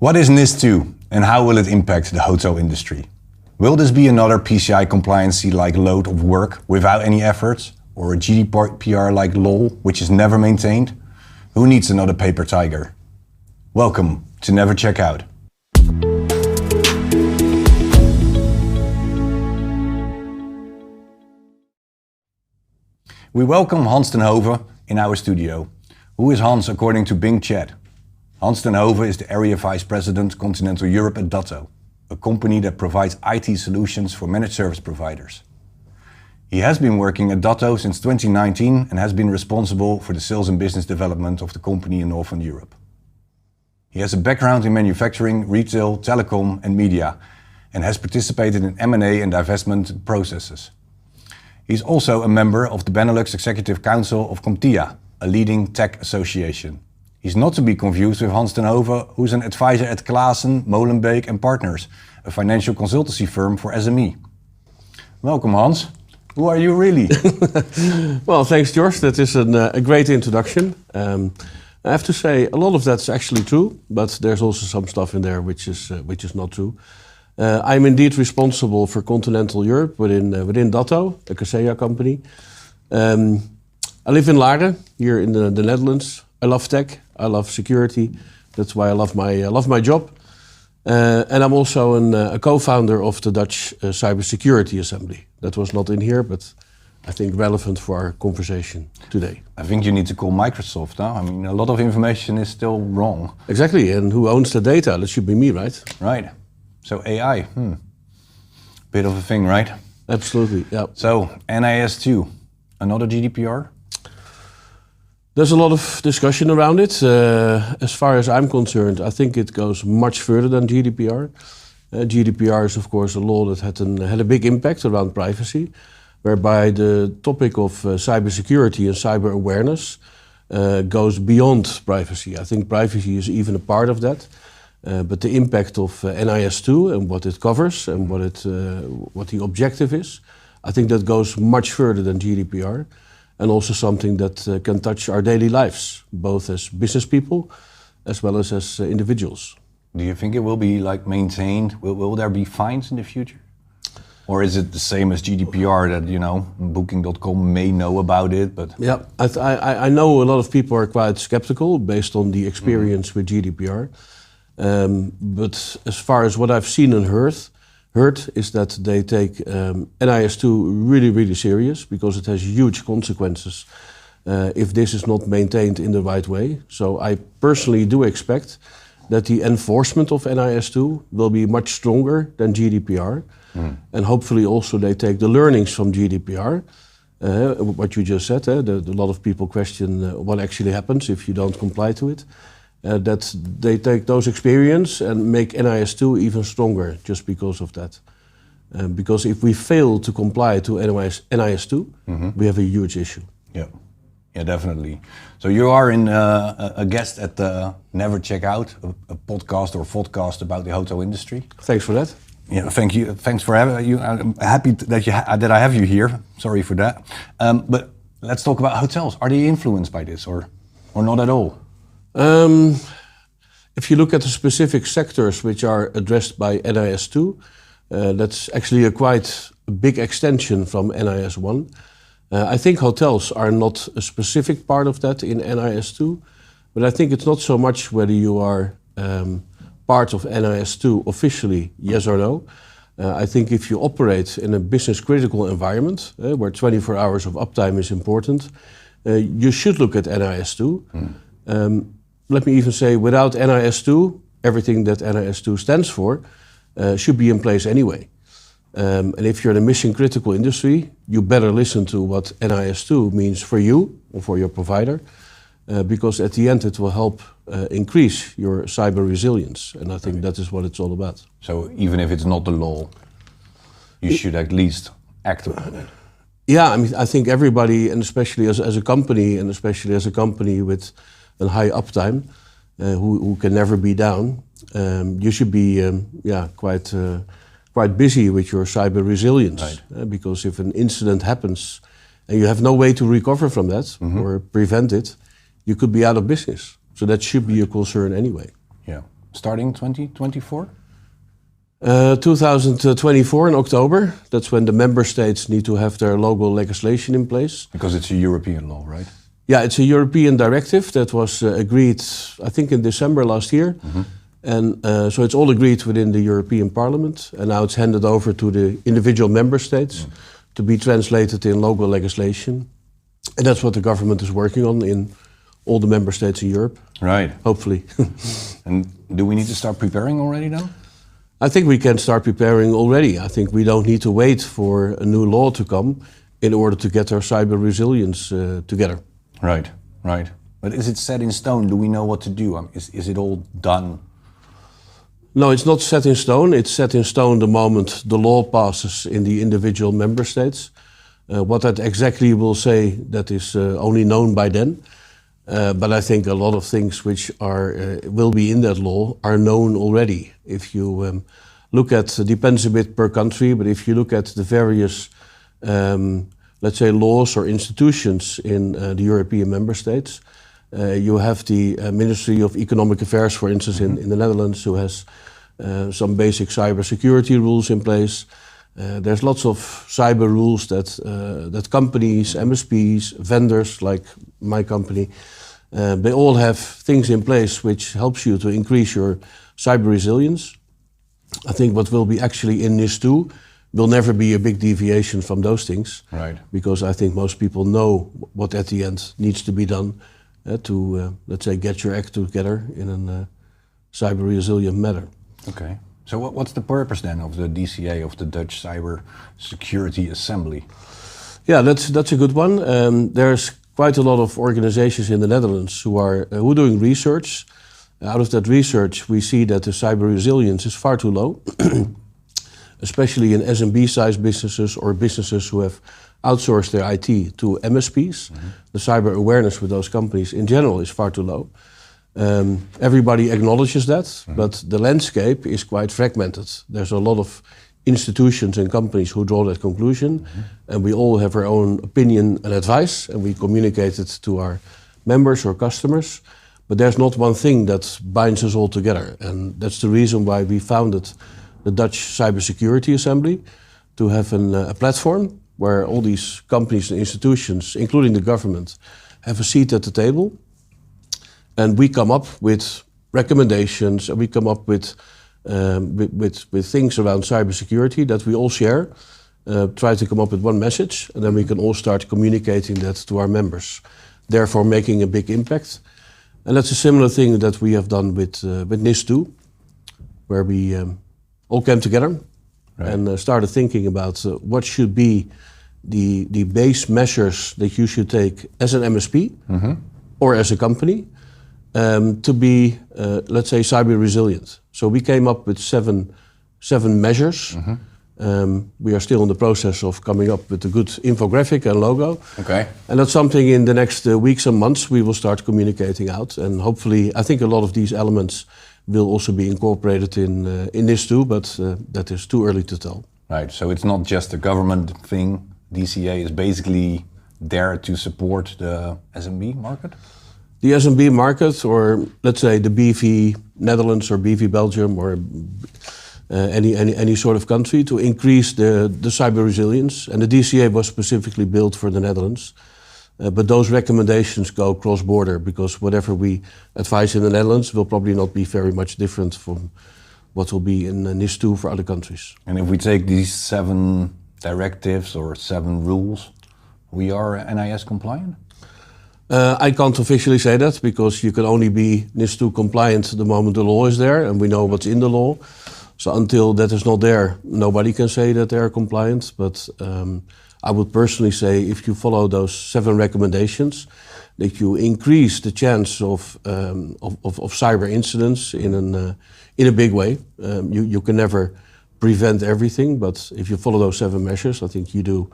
What is NIS2 and how will it impact the hotel industry? Will this be another PCI compliancy-like load of work without any efforts? Or a GDPR-like law which is never maintained? Who needs another paper tiger? Welcome to Never Check Out. We welcome Hans ten Hove in our studio. Who is Hans according to Bing Chat? Hans ten Hove is the Area Vice President Continental Europe at Datto, a company that provides IT solutions for managed service providers. He has been working at Datto since 2019 and has been responsible for the sales and business development of the company in Northern Europe. He has a background in manufacturing, retail, telecom and media and has participated in M&A and divestment processes. He's also a member of the Benelux Executive Council of CompTIA, a leading tech association. He's not to be confused with Hans ten Hove, who's an advisor at Klaassen, Molenbeek and Partners, a financial consultancy firm for SME. Welcome, Hans. Who are you really? Well, thanks, George. That is a great introduction. I have to say, a lot of that's actually true, but there's also some stuff in there which is not true. I'm indeed responsible for continental Europe within Datto, a Kaseya company. I live in Laren, here in the Netherlands. I love tech. I love security. That's why I love my job. And I'm also a co-founder of the Dutch Cybersecurity Assembly. That was not in here, but I think relevant for our conversation today. I think you need to call Microsoft now. I mean, a lot of information is still wrong. Exactly, and who owns the data? That should be me, right? Right. So AI, bit of a thing, right? Absolutely, yeah. So NIS2, another GDPR? There's a lot of discussion around it. As far as I'm concerned, I think it goes much further than GDPR. GDPR is, of course, a law that had a big impact around privacy, whereby the topic of cybersecurity and cyber awareness goes beyond privacy. I think privacy is even a part of that, but the impact of NIS2 and what it covers and what the objective is, I think that goes much further than GDPR. And also something that can touch our daily lives, both as business people as well as individuals. Do you think it will be maintained? Will there be fines in the future? Or is it the same as GDPR that, Booking.com may know about it, but... Yeah, I know a lot of people are quite skeptical based on the experience with GDPR. But as far as what I've seen and heard is that they take NIS2 really, really serious because it has huge consequences if this is not maintained in the right way. So I personally do expect that the enforcement of NIS2 will be much stronger than GDPR. And hopefully also they take the learnings from GDPR. What you just said, a lot of people question what actually happens if you don't comply to it. That they take those experience and make NIS2 even stronger just because of that. Because if we fail to comply to NIS2, we have a huge issue. Yeah, definitely. So you are a guest at the Never Check Out, a podcast or vodcast about the hotel industry. Thanks for that. Yeah, thank you. Thanks for having you. I'm happy that I have you here. Sorry for that. But let's talk about hotels. Are they influenced by this or not at all? If you look at the specific sectors which are addressed by NIS2, that's actually a quite big extension from NIS1. I think hotels are not a specific part of that in NIS2, but I think it's not so much whether you are part of NIS2 officially, yes or no. I think if you operate in a business critical environment where 24 hours of uptime is important, you should look at NIS2. Let me even say, without NIS2, everything that NIS2 stands for should be in place anyway. And if you're in a mission-critical industry, you better listen to what NIS2 means for you or for your provider, because at the end it will help increase your cyber resilience. And I think that is what it's all about. So even if it's not the law, you should at least act upon it. Yeah, I mean, I think everybody, and especially as a company, and especially as a company with a high uptime, who can never be down, you should be quite busy with your cyber resilience. Right. Because if an incident happens and you have no way to recover from that or prevent it, you could be out of business. So that should be a concern anyway. Yeah. starting 2024? 2024 in October. That's when the member states need to have their local legislation in place. Because it's a European law, right? Yeah, it's a European directive that was agreed, I think, in December last year. And so it's all agreed within the European Parliament. And now it's handed over to the individual member states to be translated in local legislation. And that's what the government is working on in all the member states in Europe. Right. Hopefully. And do we need to start preparing already then? I think we can start preparing already. I think we don't need to wait for a new law to come in order to get our cyber resilience together. Right, right. But is it set in stone? Do we know what to do? Is it all done? No, it's not set in stone. It's set in stone the moment the law passes in the individual member states. What that exactly will say, that is only known by then. But I think a lot of things which will be in that law are known already. If you look at, depends a bit per country, but if you look at the various, let's say, laws or institutions in the European member states, you have the Ministry of Economic Affairs, for instance, in the Netherlands, who has some basic cybersecurity rules in place. There's lots of cyber rules that companies, MSPs, vendors like my company, they all have things in place which helps you to increase your cyber resilience. I think what will be actually in NIS2 will never be a big deviation from those things. Right. Because I think most people know what at the end needs to be done to, let's say, get your act together in a cyber resilient manner. Okay. So what's the purpose then of the DCA, of the Dutch Cyber Security Assembly? Yeah, that's a good one. There's quite a lot of organizations in the Netherlands who are doing research. Out of that research, we see that the cyber resilience is far too low, especially in SMB-sized businesses or businesses who have outsourced their IT to MSPs. The cyber awareness with those companies in general is far too low. Everybody acknowledges that, but the landscape is quite fragmented. There's a lot of institutions and companies who draw that conclusion, and we all have our own opinion and advice, and we communicate it to our members or customers. But there's not one thing that binds us all together, and that's the reason why we founded the Dutch Cybersecurity Assembly, to have a platform where all these companies and institutions, including the government, have a seat at the table. And we come up with recommendations, and we come up with things around cybersecurity that we all share, try to come up with one message, and then we can all start communicating that to our members, therefore making a big impact. And that's a similar thing that we have done with NIS2, where we all came together and started thinking about what should be the base measures that you should take as an MSP or as a company to be, let's say, cyber resilient. So we came up with seven measures. We are still in the process of coming up with a good infographic and logo. Okay. And that's something in the next weeks and months we will start communicating out. And hopefully, I think a lot of these elements will also be incorporated in NIS2, but that is too early to tell. Right, so it's not just a government thing. DCA is basically there to support the SMB market? The SMB market, or let's say the BV Netherlands or BV Belgium or any sort of country, to increase the cyber resilience. And the DCA was specifically built for the Netherlands. But those recommendations go cross-border, because whatever we advise in the Netherlands will probably not be very much different from what will be in NIS2 for other countries. And if we take these 7 directives or 7 rules, we are NIS compliant? I can't officially say that, because you can only be NIS2 compliant the moment the law is there and we know what's in the law. So until that is not there, nobody can say that they are compliant. But I would personally say, if you follow those 7 recommendations, that you increase the chance of cyber incidents in a big way. You can never prevent everything, but if you follow those 7 measures, I think you do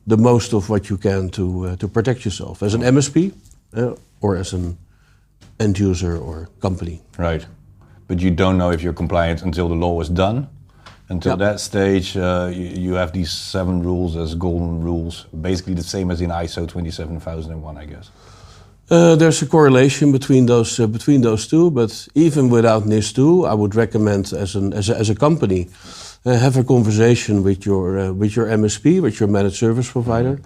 the most of what you can to protect yourself as an MSP or as an end user or company. Right, but you don't know if you're compliant until the law is done. Until that stage, you have these 7 rules as golden rules, basically the same as in ISO 27001, I guess. There's a correlation between those two, but even without NIS2, I would recommend as a company have a conversation with your MSP, with your managed service provider,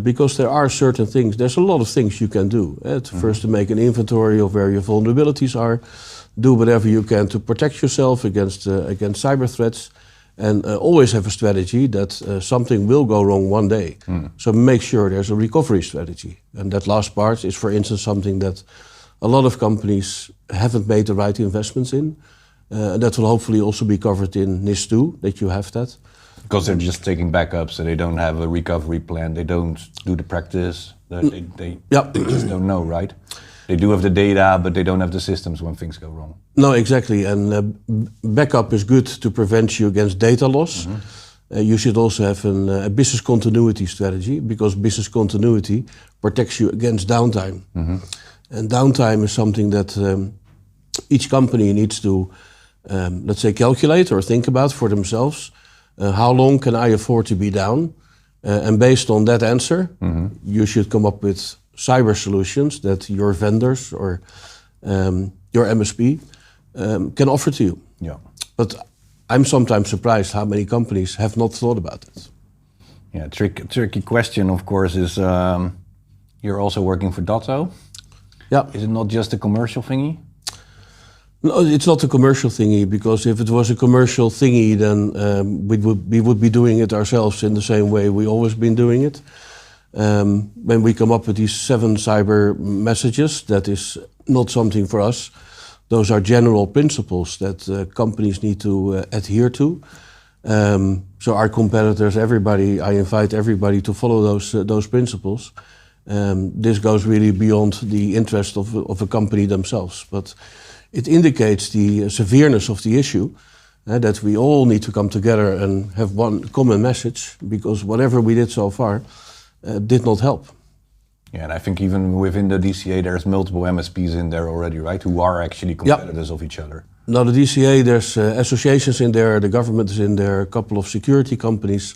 because there are certain things. There's a lot of things you can do. First, to make an inventory of where your vulnerabilities are, do whatever you can to protect yourself against cyber threats. And always have a strategy that something will go wrong one day. So make sure there's a recovery strategy. And that last part is, for instance, something that a lot of companies haven't made the right investments in. That will hopefully also be covered in NIS2, that you have that. Because they're just taking backups, so they don't have a recovery plan. They don't do the practice. They just don't know, right? They do have the data, but they don't have the systems when things go wrong. No, exactly. And backup is good to prevent you against data loss. You should also have a business continuity strategy, because business continuity protects you against downtime. And downtime is something that each company needs to, let's say, calculate or think about for themselves. How long can I afford to be down? And based on that answer, you should come up with cyber solutions that your vendors or your MSP can offer to you. Yeah. But I'm sometimes surprised how many companies have not thought about it. Yeah, tricky question, of course, is you're also working for Datto. Yeah. Is it not just a commercial thingy? No, it's not a commercial thingy, because if it was a commercial thingy, then we would be doing it ourselves in the same way we always been doing it. When we come up with these 7 cyber messages, that is not something for us. Those are general principles that companies need to adhere to. So our competitors, everybody, I invite everybody to follow those principles. This goes really beyond the interest of a company themselves, but it indicates the severeness of the issue, that we all need to come together and have one common message, because whatever we did so far did not help. Yeah, and I think even within the DCA, there's multiple MSPs in there already, right? Who are actually competitors of each other. Now the DCA, there's associations in there, the government is in there, a couple of security companies,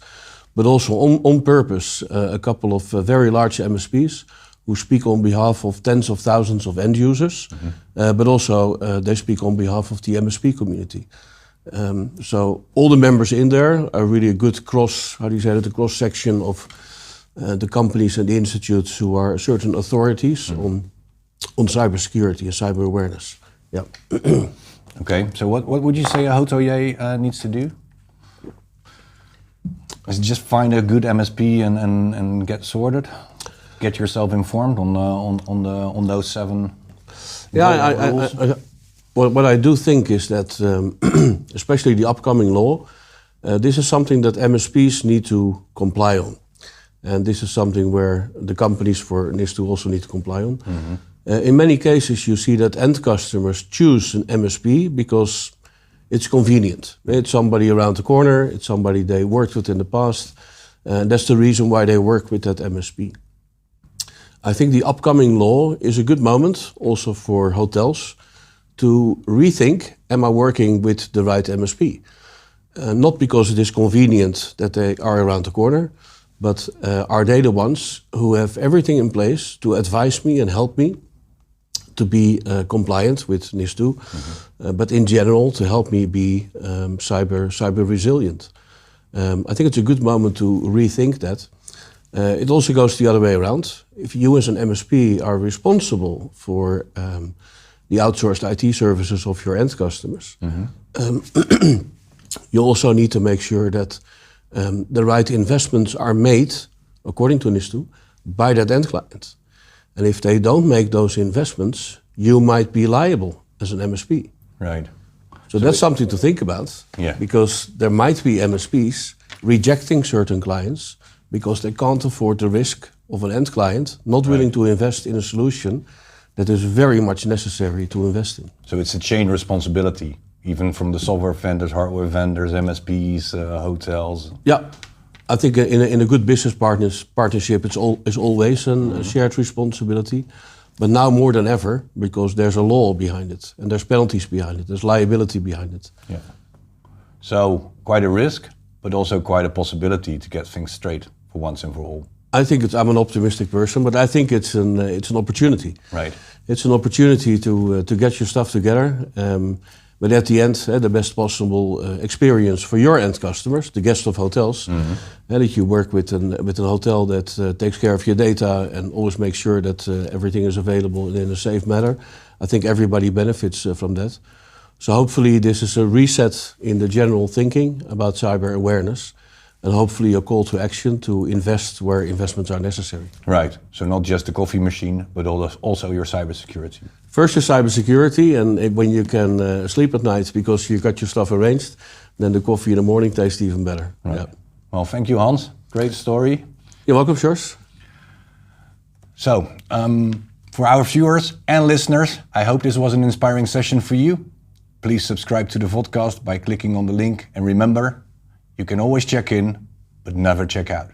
but also on purpose, a couple of very large MSPs who speak on behalf of tens of thousands of end users, but also they speak on behalf of the MSP community. So all the members in there are really a good cross section of the companies and the institutes who are certain authorities on cybersecurity and cyber awareness. Yeah. Okay, so what would you say a hotelier needs to do? Is it just find a good MSP and get sorted? Get yourself informed on those 7 rules? What I do think is that, especially the upcoming law, this is something that MSPs need to comply on. And this is something where the companies for NIS2 also need to comply on. In many cases, you see that end customers choose an MSP because it's convenient. It's somebody around the corner, it's somebody they worked with in the past, and that's the reason why they work with that MSP. I think the upcoming law is a good moment also for hotels to rethink, am I working with the right MSP? Not because it is convenient that they are around the corner, but are they the ones who have everything in place to advise me and help me to be compliant with NIS2, but in general to help me be cyber resilient. I think it's a good moment to rethink that. It also goes the other way around. If you as an MSP are responsible for the outsourced IT services of your end customers, you also need to make sure that the right investments are made, according to NIS2, by that end client. And if they don't make those investments, you might be liable as an MSP. Right. So that's something to think about, because there might be MSPs rejecting certain clients because they can't afford the risk of an end client not willing to invest in a solution that is very much necessary to invest in. So it's a chain responsibility, even from the software vendors, hardware vendors, MSPs, hotels. Yeah, I think in a good business partnership, it's always a shared responsibility, but now more than ever, because there's a law behind it, and there's penalties behind it, there's liability behind it. Yeah. So quite a risk, but also quite a possibility to get things straight for once and for all. I think I'm an optimistic person, but I think it's an opportunity. Right. It's an opportunity to get your stuff together. But at the end, the best possible experience for your end customers, the guests of hotels, that you work with a hotel that takes care of your data and always makes sure that everything is available in a safe manner. I think everybody benefits from that. So hopefully this is a reset in the general thinking about cyber awareness, and hopefully a call to action to invest where investments are necessary. Right. So not just the coffee machine, but also your cybersecurity. First your cybersecurity, and when you can sleep at night because you got your stuff arranged, then the coffee in the morning tastes even better. Right. Yeah. Well, thank you, Hans. Great story. You're welcome, Sjors. So, for our viewers and listeners, I hope this was an inspiring session for you. Please subscribe to the podcast by clicking on the link, and remember, you can always check in, but never check out.